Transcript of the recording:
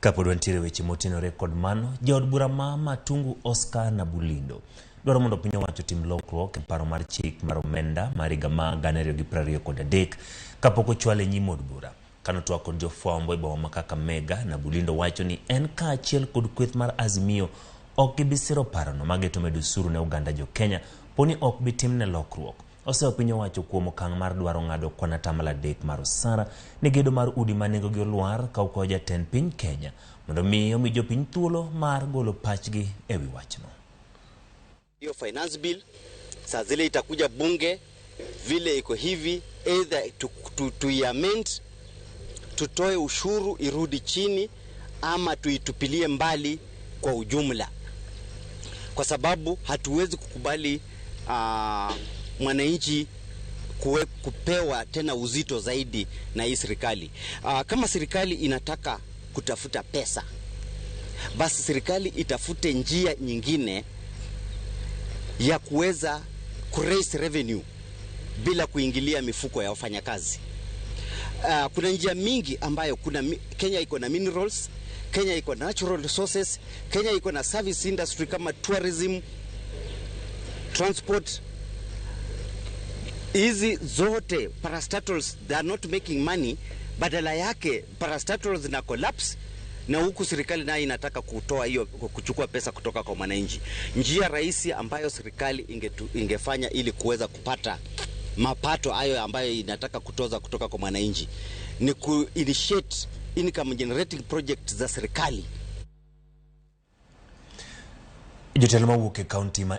Kapod wantiere weche motenore kod mano, jaod bura ma Matungu Oscar Nabulindo dwaro mondo piny owacho tim lokruok e paro mar chik mar omenda mar higa ma 2023 kapok ochwale nyim od bura. Kanotwak kod jofwambo e boma ma Kakamega, Nabulindo wacho ni en kaachiel kod kweth mar Azimio ok gibisiro parono mageto medo osuru ne Uganda jo Kenya poni ok bitimne lokruok. Oseo piny owacho kuom okang' mar dwaro ng'ado kwan atamalo 3 mar osara ne gedo mar udi ma nengogi olwar ka okawo jatend piny Kenya mondo omi jopiny thuolo mar golo pachgi e wi wachno. Hiyo finance bill saa zile itakuja bunge vile iko hivi, either tuiamend, tutoe ushuru irudi chini, ama tuitupilie mbali kwa ujumla, kwa sababu hatuwezi kukubali mwananchi kupewa tena uzito zaidi na hii serikali. Kama serikali inataka kutafuta pesa, basi serikali itafute njia nyingine ya kuweza kuraise revenue bila kuingilia mifuko ya wafanyakazi. Kuna njia mingi ambayo Kenya iko na minerals, Kenya iko na natural resources, Kenya iko na service industry kama tourism, transport. Hizi zote parastatals, they are not making money, badala yake parastatals na collapse, na huku serikali nayo inataka kuchukua pesa kutoka kwa mwananchi. Njia rahisi ambayo serikali ingefanya ili kuweza kupata mapato hayo ambayo inataka kutoza kutoka kwa mwananchi ni ku-initiate income generating projects za serikali. Jotelo mawuok e kaunti ma